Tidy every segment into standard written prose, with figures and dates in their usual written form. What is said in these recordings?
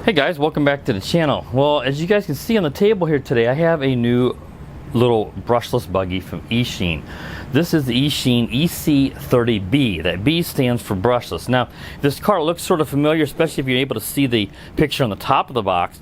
Hey guys, welcome back to the channel. Well, as you guys can see on the table here today, I have a new little brushless buggy from Eachine. This is the Eachine EC30B. That B stands for brushless. Now, this car looks sort of familiar, especially if you're able to see the picture on the top of the box.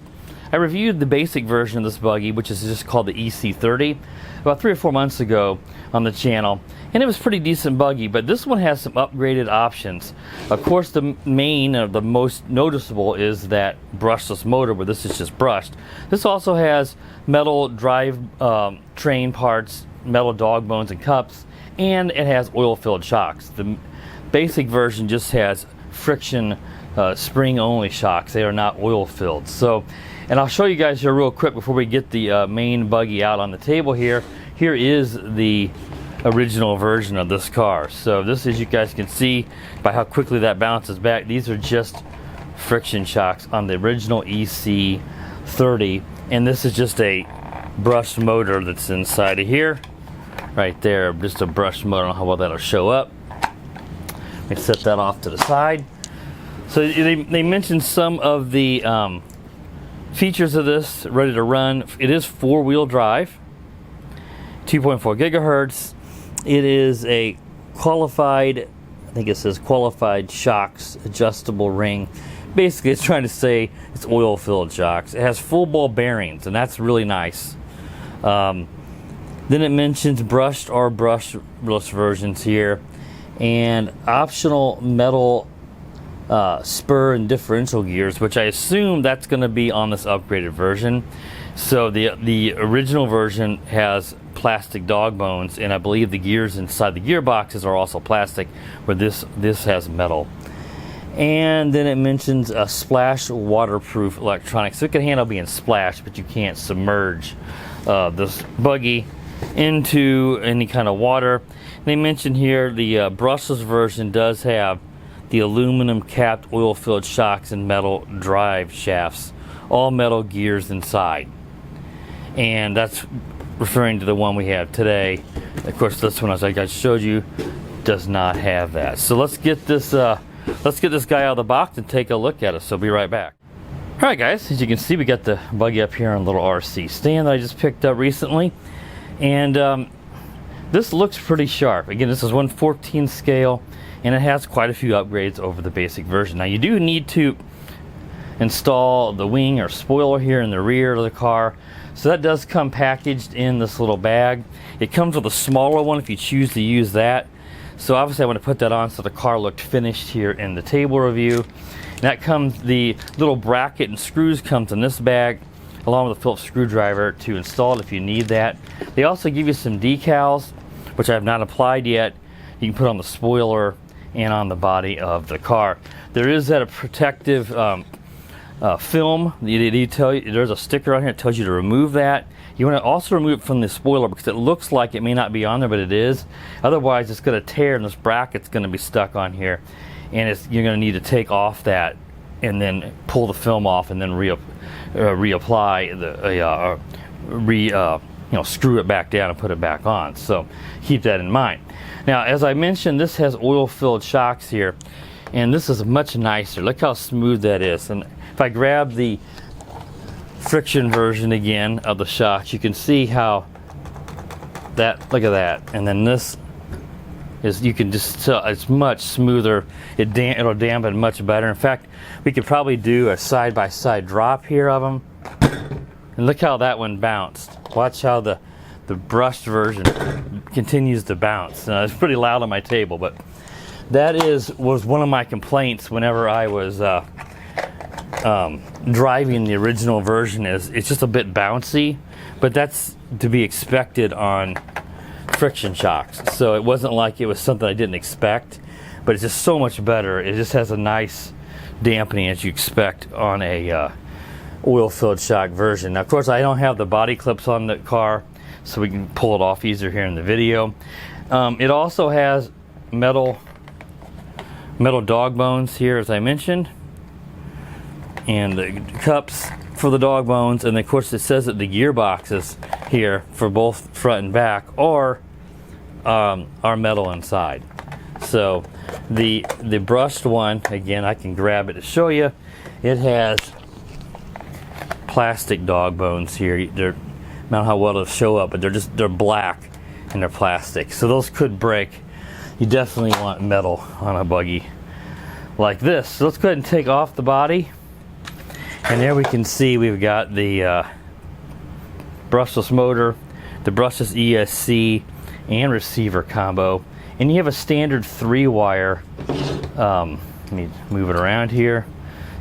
I reviewed the basic version of this buggy, which is just called the EC30, about 3 or 4 months ago on the channel, and it was a pretty decent buggy, but this one has some upgraded options. Of course, the main, the most noticeable is that brushless motor, where this is just brushed. This also has metal drive train parts, metal dog bones and cups, and it has oil-filled shocks. The basic version just has friction spring-only shocks. They are not oil-filled. So, and I'll show you guys here real quick before we get the main buggy out on the table here. Here is the original version of this car. So this, as you guys can see by how quickly that bounces back, these are just friction shocks on the original EC30, and this is just a brushed motor that's inside of here, right there, just a brushed motor. I don't know how well that'll show up. Let me set that off to the side. So they mentioned some of the features of this, ready to run. It is 4-wheel drive, 2.4 gigahertz. It is a qualified, I think it says qualified shocks, adjustable ring. Basically, it's trying to say it's oil-filled shocks. It has full ball bearings, and that's really nice. Then it mentions brushed or brushless versions here, and optional metal spur and differential gears, which I assume that's going to be on this upgraded version. So the original version has plastic dog bones, and I believe the gears inside the gearboxes are also plastic, where this has metal. And then it mentions a splash waterproof electronics. So it can handle being splashed, but you can't submerge this buggy into any kind of water. They mention here the brushless version does have the aluminum capped oil-filled shocks and metal drive shafts, all metal gears inside. And that's referring to the one we have today. Of course, this one, as I just showed you, does not have that. So let's get this guy out of the box and take a look at it. So be right back. All right, guys, as you can see, we got the buggy up here on a little RC stand that I just picked up recently, and this looks pretty sharp. Again, this is 1/14 scale, and it has quite a few upgrades over the basic version. Now, you do need to install the wing or spoiler here in the rear of the car. So that does come packaged in this little bag. It comes with a smaller one if you choose to use that. So obviously I want to put that on so the car looked finished here in the table review. And that comes, the little bracket and screws comes in this bag, along with a Phillips screwdriver to install it if you need that. They also give you some decals, which I have not applied yet. You can put on the spoiler and on the body of the car. There is that a protective film. They tell you there's a sticker on here that tells you to remove that. You want to also remove it from the spoiler because it looks like it may not be on there, but it is. Otherwise, it's going to tear, and this bracket's going to be stuck on here, and you're going to need to take off that and then pull the film off, and then reapply the screw it back down and put it back on. So keep that in mind. Now, as I mentioned, this has oil-filled shocks here, and this is much nicer. Look how smooth that is. And if I grab the friction version again of the shocks, you can see how that, look at that. And then this is, you can just tell it's much smoother. It'll dampen much better. In fact, we could probably do a side-by-side drop here of them. And look how that one bounced. Watch how the brushed version continues to bounce. It's pretty loud on my table, but that was one of my complaints whenever I was driving the original version. It's just a bit bouncy, but that's to be expected on friction shocks. So it wasn't like it was something I didn't expect, but it's just so much better. It just has a nice dampening as you expect on a oil-filled shock version. Now, of course, I don't have the body clips on the car, so we can pull it off easier here in the video. It also has metal dog bones here, as I mentioned, and the cups for the dog bones, and of course it says that the gearboxes here for both front and back are metal inside. So the brushed one, again, I can grab it to show you. It has plastic dog bones here. They're, I don't know how well they'll show up, but they're black and they're plastic. So those could break. You definitely want metal on a buggy like this. So let's go ahead and take off the body. And there we can see we've got the brushless motor, the brushless ESC, and receiver combo. And you have a standard 3-wire, let me move it around here.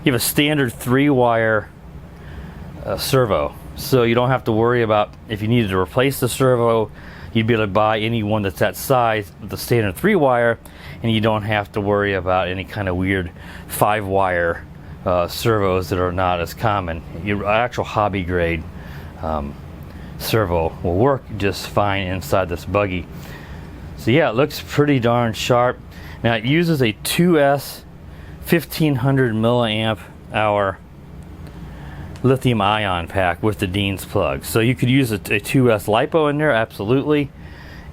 You have a standard 3-wire servo. So you don't have to worry about if you needed to replace the servo, you'd be able to buy any one that's that size with the standard 3-wire, and you don't have to worry about any kind of weird 5-wire servos that are not as common. Your actual hobby grade servo will work just fine inside this buggy. So yeah, it looks pretty darn sharp. Now it uses a 2S 1500 milliamp hour lithium ion pack with the Dean's plug. So you could use a 2S LiPo in there, absolutely.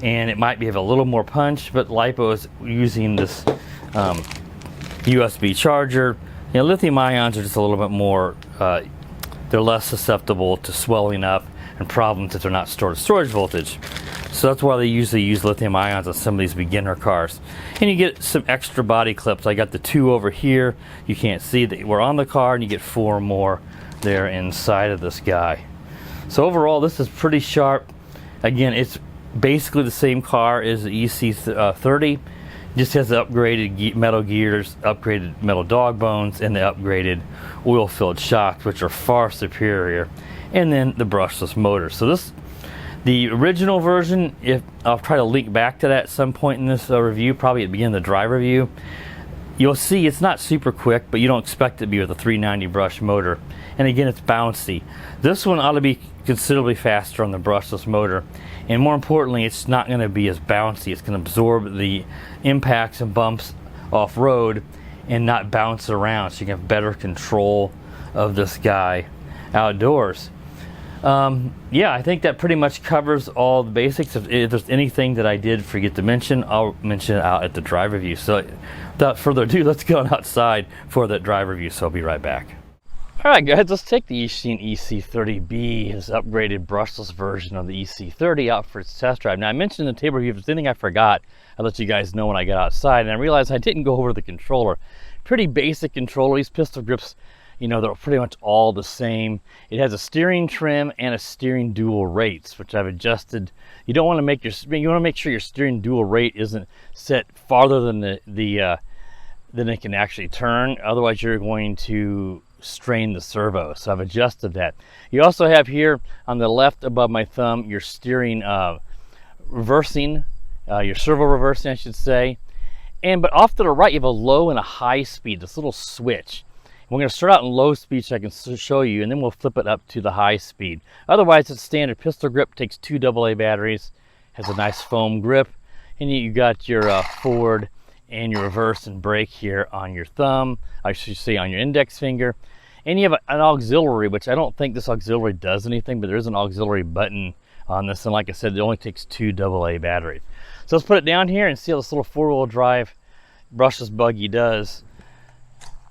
And it might have a little more punch, but LiPo is using this USB charger. You know, lithium ions are just a little bit more, they're less susceptible to swelling up and problems if they're not stored at storage voltage. So that's why they usually use lithium ions on some of these beginner cars. And you get some extra body clips. I got the 2 over here. You can't see that we're on the car, and you get 4 more there inside of this guy. So overall, this is pretty sharp. Again, it's basically the same car as the EC30. Just has the upgraded metal gears, upgraded metal dog bones, and the upgraded oil-filled shocks, which are far superior. And then the brushless motor. So this, the original version, if I'll try to link back to that at some point in this review, probably at the beginning of the drive review. You'll see it's not super quick, but you don't expect it to be with a 390 brush motor. And again, it's bouncy. This one ought to be considerably faster on the brushless motor. And more importantly, it's not going to be as bouncy. It's going to absorb the impacts and bumps off-road and not bounce around, so you can have better control of this guy outdoors. Yeah, I think that pretty much covers all the basics. If there's anything that I did forget to mention, I'll mention it out at the drive review. So without further ado, let's go outside for that drive review. So I'll be right back. Alright guys, let's take the Eachine EC30B, his upgraded brushless version of the EC30, out for its test drive. Now I mentioned in the table review, if there's anything I forgot, I'll let you guys know when I got outside, and I realized I didn't go over the controller. Pretty basic controller. These pistol grips, you know, they're pretty much all the same. It has a steering trim and a steering dual rates, which I've adjusted. You don't want to make you want to make sure your steering dual rate isn't set farther than than it can actually turn. Otherwise, you're going to strain the servo. So I've adjusted that. You also have here on the left above my thumb your steering reversing, your servo reversing, I should say. But off to the right, you have a low and a high speed, this little switch. We're going to start out in low speed so I can show you, and then we'll flip it up to the high speed. Otherwise, it's standard pistol grip, takes 2 AA batteries, has a nice foam grip, and you got your forward and your reverse and brake here on your thumb, I should say on your index finger. And you have an auxiliary, which I don't think this auxiliary does anything, but there is an auxiliary button on this, and like I said, it only takes 2 AA batteries. So let's put it down here and see how this little 4-wheel drive brushless buggy does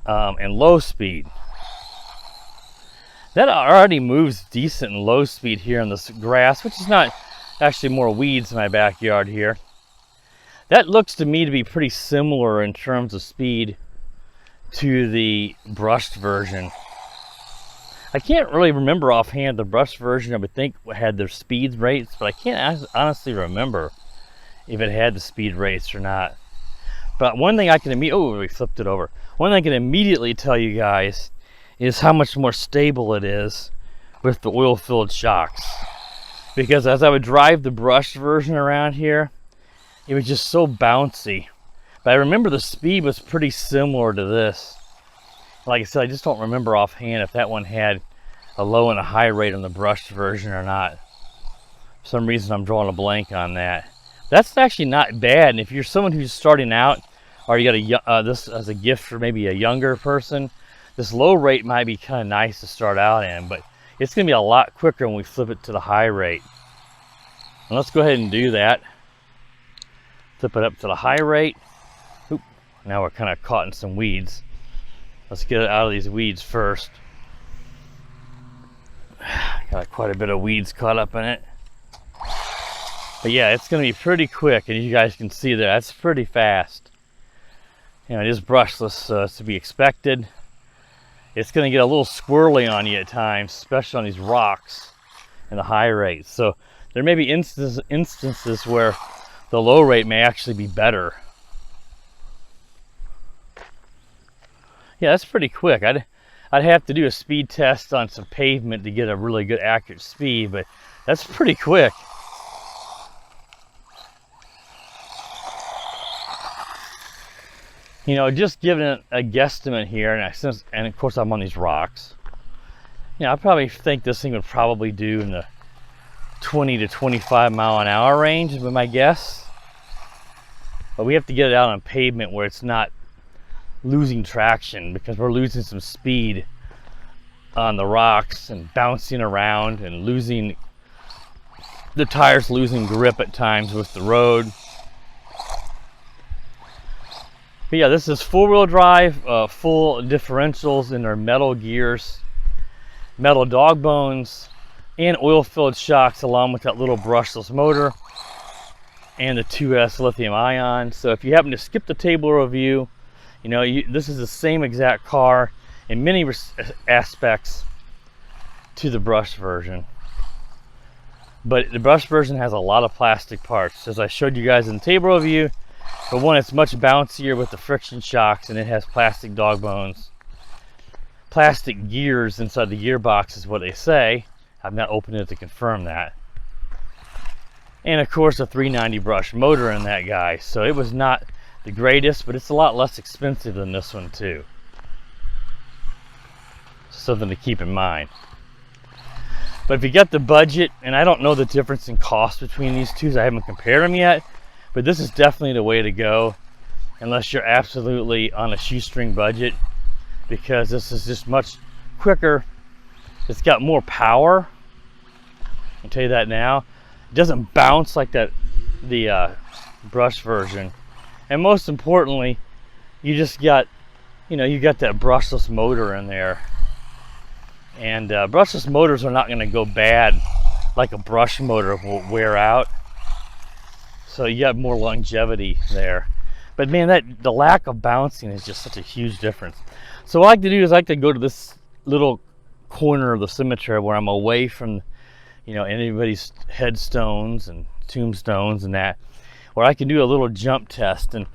in low speed. That already moves decent in low speed here on this grass, which is not actually more weeds in my backyard here. That looks to me to be pretty similar in terms of speed to the brushed version. I can't really remember offhand. The brushed version I would think had their speed rates, but I can't honestly remember if it had the speed rates or not. But one thing I can immediately, oh, we flipped it over. One thing I can immediately tell you guys is how much more stable it is with the oil-filled shocks. Because as I would drive the brushed version around here, it was just so bouncy. But I remember the speed was pretty similar to this. Like I said, I just don't remember offhand if that one had a low and a high rate on the brushed version or not. For some reason I'm drawing a blank on that. That's actually not bad. And if you're someone who's starting out, or you got this as a gift for maybe a younger person, this low rate might be kind of nice to start out in, but it's going to be a lot quicker when we flip it to the high rate. And let's go ahead and do that. Flip it up to the high rate. Oop, now we're kind of caught in some weeds. Let's get it out of these weeds first. Got quite a bit of weeds caught up in it. But yeah, it's going to be pretty quick, and you guys can see that that's pretty fast. You know, it is brushless, so it's to be expected. It's going to get a little squirrely on you at times, especially on these rocks and the high rates. So there may be instances where the low rate may actually be better. Yeah, that's pretty quick. I'd have to do a speed test on some pavement to get a really good accurate speed, but that's pretty quick. You know, just giving it a guesstimate here, and of course I'm on these rocks. You know, I probably think this thing would probably do in the 20 to 25 mile an hour range, would be my guess. But we have to get it out on pavement where it's not losing traction, because we're losing some speed on the rocks and bouncing around and losing the tires, losing grip at times with the road. But yeah, this is four-wheel drive, full differentials in their metal gears, metal dog bones, and oil-filled shocks, along with that little brushless motor and the 2S lithium ion. So if you happen to skip the table review, you know, this is the same exact car in many aspects to the brush version. But the brush version has a lot of plastic parts, as I showed you guys in the table review. But one, it's much bouncier with the friction shocks, and it has plastic dog bones. Plastic gears inside the gearbox is what they say. I've not opened it to confirm that. And of course a 390 brush motor in that guy. So it was not the greatest, but it's a lot less expensive than this one too. Something to keep in mind. But if you got the budget, and I don't know the difference in cost between these two, I haven't compared them yet, but this is definitely the way to go, unless you're absolutely on a shoestring budget, because this is just much quicker. It's got more power, I'll tell you that now. It doesn't bounce like the brush version. And most importantly, you just got, you know, you got that brushless motor in there. And brushless motors are not going to go bad like a brush motor will wear out. So you got more longevity there. But man, the lack of bouncing is just such a huge difference. So what I like to do is I like to go to this little corner of the cemetery where I'm away from, you know, anybody's headstones and tombstones and that, where I can do a little jump test. And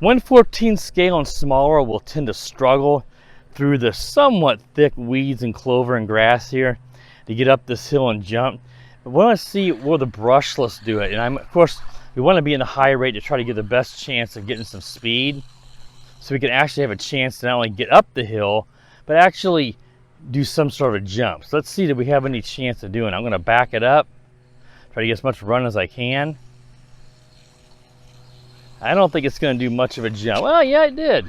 1/14 scale and smaller will tend to struggle through the somewhat thick weeds and clover and grass here to get up this hill and jump. But we want to see where the brushless do it. And of course, we want to be in the high rate to try to get the best chance of getting some speed, so we can actually have a chance to not only get up the hill, but actually do some sort of jump. So let's see if we have any chance of doing it. I'm going to back it up, try to get as much run as I can. I don't think it's going to do much of a jump. Well, yeah, it did.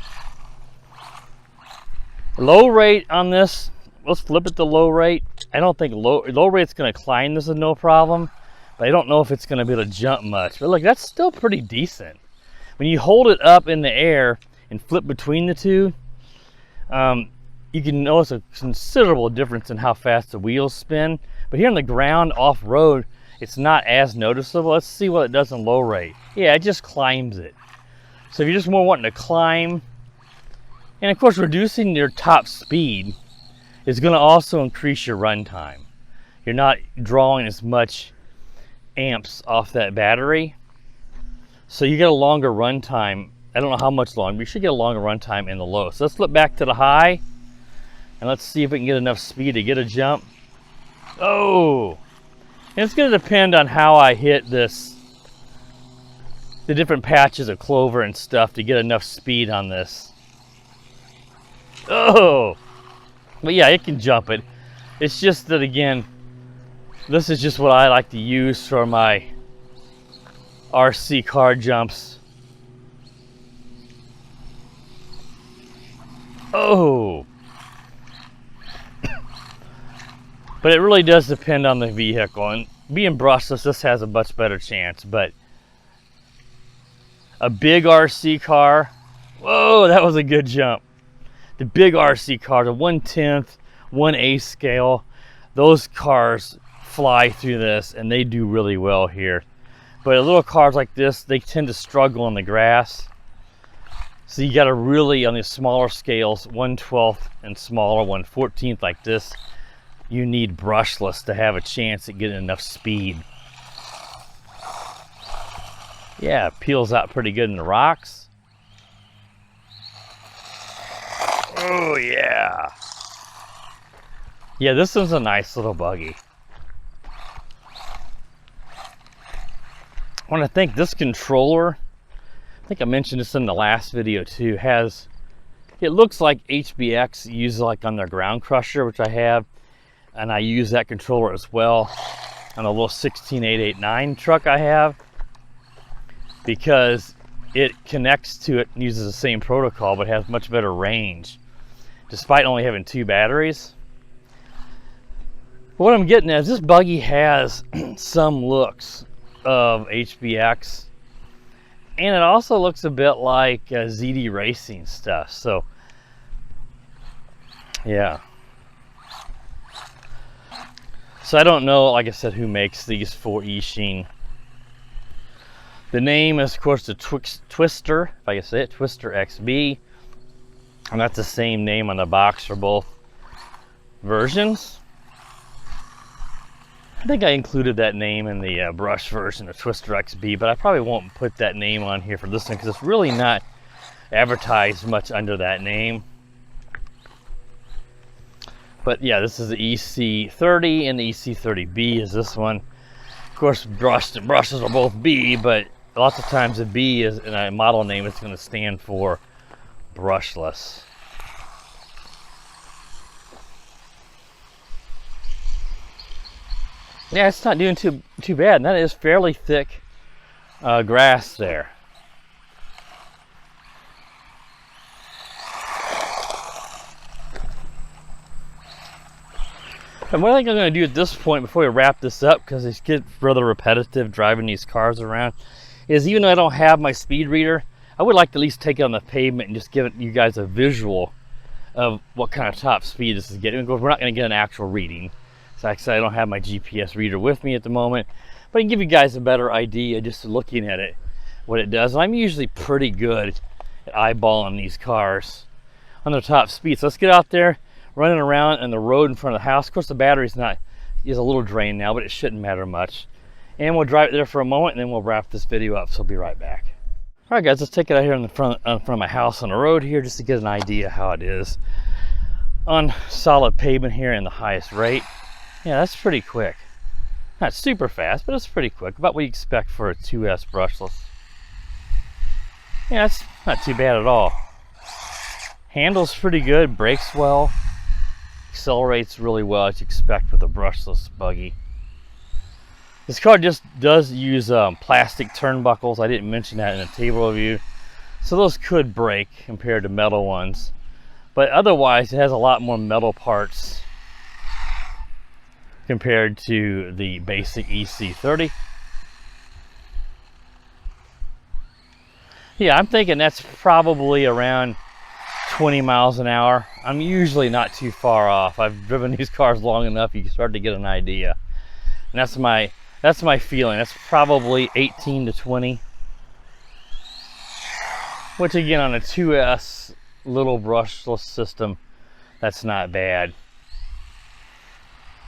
Low rate on this, let's flip it to low rate. I don't think low rate's going to climb this with no problem, but I don't know if it's going to be able to jump much. But look, that's still pretty decent. When you hold it up in the air and flip between the two, you can notice a considerable difference in how fast the wheels spin. But here on the ground, off-road, it's not as noticeable. Let's see what it does in low rate. Yeah, it just climbs it. So if you're just more wanting to climb, and of course reducing your top speed is going to also increase your run time. You're not drawing as much amps off that battery, so you get a longer run time. I don't know how much longer, but you should get a longer run time in the low. So let's flip back to the high, and let's see if we can get enough speed to get a jump. Oh! And it's going to depend on how I hit this, the different patches of clover and stuff, to get enough speed on this. Oh! But yeah, it can jump it. It's just that, again, this is just what I like to use for my RC car jumps. Oh! But it really does depend on the vehicle. And being brushless, this has a much better chance. But a big RC car, whoa, that was a good jump. The big RC car, the 1/10, 1/8 scale, those cars fly through this and they do really well here. But little cars like this, they tend to struggle on the grass. So you got to really, on these smaller scales, 1/12 and smaller, 1/14 like this, you need brushless to have a chance at getting enough speed. Yeah, it peels out pretty good in the rocks. Oh yeah. Yeah, this one's a nice little buggy. I want to think this controller, I think I mentioned this in the last video too, it looks like HBX uses like on their ground crusher, which I have, and I use that controller as well on a little 16889 truck I have, because it connects to it and uses the same protocol but has much better range despite only having 2 batteries. But what I'm getting at is this buggy has some looks of HBX, and it also looks a bit like ZD Racing stuff. So yeah, so I don't know, like I said, who makes these for Eachine. The name is, of course, the Twister, if I can say it, Twister XB, and that's the same name on the box for both versions. I think I included that name in the brush version of Twister XB, but I probably won't put that name on here for this one because it's really not advertised much under that name. But yeah, this is the EC30, and the EC30B is this one. Of course, brushes are both B, but lots of times a B is in a model name, it's going to stand for brushless. Yeah, it's not doing too bad, and that is fairly thick grass there. And what I think I'm going to do at this point before we wrap this up, because it gets rather repetitive driving these cars around, is even though I don't have my speed reader, I would like to at least take it on the pavement and just give you guys a visual of what kind of top speed this is getting. Of course, we're not going to get an actual reading. So like I said, I don't have my GPS reader with me at the moment, but I can give you guys a better idea just looking at it, what it does. And I'm usually pretty good at eyeballing these cars on their top speed. So let's get out there, running around on the road in front of the house. Of course, the battery's is a little drained now, but it shouldn't matter much. And we'll drive it there for a moment, and then we'll wrap this video up. So I'll be right back. All right, guys, let's take it out here in front of my house on the road here, just to get an idea how it is on solid pavement here in the highest rate. Yeah, that's pretty quick. Not super fast, but it's pretty quick. About what you expect for a 2S brushless. Yeah, that's not too bad at all. Handles pretty good, brakes well, accelerates really well as you expect with a brushless buggy. This car just does use plastic turnbuckles. I didn't mention that in the table review. So those could break compared to metal ones. But otherwise, it has a lot more metal parts compared to the basic EC30. Yeah, I'm thinking that's probably around 20 miles an hour. I'm usually not too far off. I've driven these cars long enough, you can start to get an idea. And that's my feeling. That's probably 18 to 20. Which again, on a 2S little brushless system, that's not bad.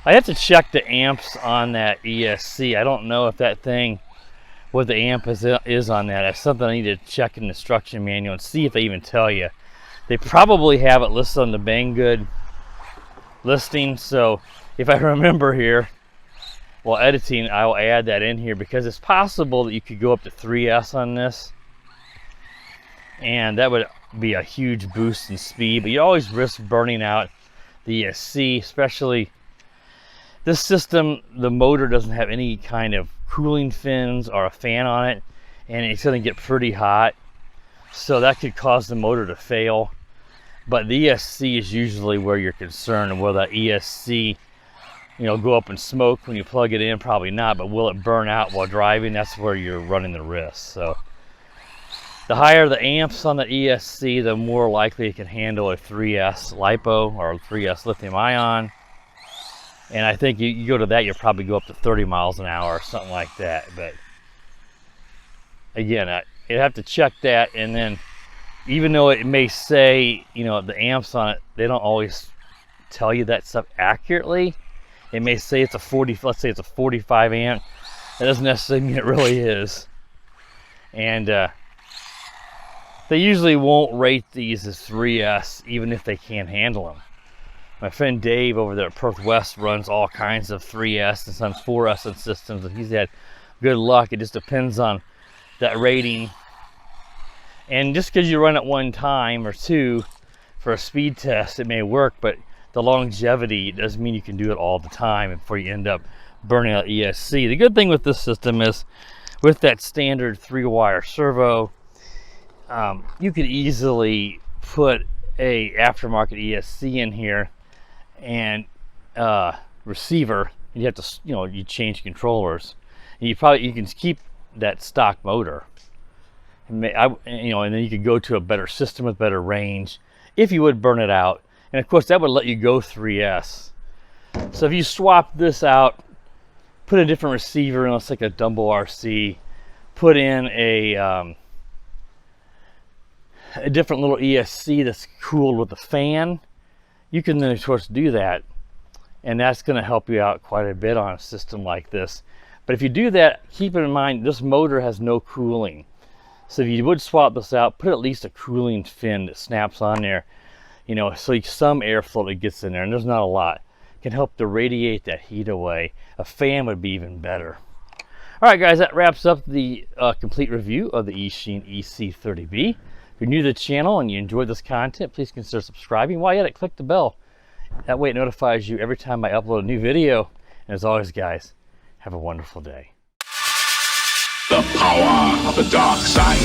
I have to check the amps on that ESC. I don't know if that thing, what the amp is on that. That's something I need to check in the instruction manual and see if they even tell you. They probably have it listed on the Banggood listing. So if I remember here, while editing, I will add that in here, because it's possible that you could go up to 3S on this. And that would be a huge boost in speed, but you always risk burning out the ESC, especially this system. The motor doesn't have any kind of cooling fins or a fan on it, and it's going to get pretty hot, so that could cause the motor to fail. But the ESC is usually where you're concerned, and will that ESC, go up in smoke when you plug it in? Probably not, but will it burn out while driving? That's where you're running the risk. So the higher the amps on the ESC, the more likely it can handle a 3S LiPo or a 3S lithium ion. And I think you go to that, you'll probably go up to 30 miles an hour or something like that. But again, you have to check that. And then even though it may say, you know, the amps on it, they don't always tell you that stuff accurately. It may say it's a 40, let's say it's a 45 amp. That doesn't necessarily mean it really is. And they usually won't rate these as 3S, even if they can't handle them. My friend Dave over there at Perth West runs all kinds of 3S and some 4S systems, and he's had good luck. It just depends on that rating. And just because you run it one time or two for a speed test, it may work, but the longevity doesn't mean you can do it all the time before you end up burning out ESC. The good thing with this system is, with that standard 3-wire servo, you could easily put a aftermarket ESC in here and receiver, and you have to, you know, you change controllers, and you can keep that stock motor, and you know, and then you could go to a better system with better range if you would burn it out. And of course that would let you go 3S. So if you swap this out, put a different receiver in, let's like a Dumble RC, put in a different little ESC that's cooled with a fan, you can then of course do that, and that's going to help you out quite a bit on a system like this. But if you do that, keep in mind this motor has no cooling. So if you would swap this out, put at least a cooling fin that snaps on there, you know, so some airflow that gets in there, and there's not a lot. It can help to radiate that heat away. A fan would be even better. All right, guys, that wraps up the complete review of the Eachine EC30B. If you're new to the channel and you enjoyed this content, please consider subscribing. While you're at it, click the bell. That way it notifies you every time I upload a new video. And as always, guys, have a wonderful day. The power of the dark side.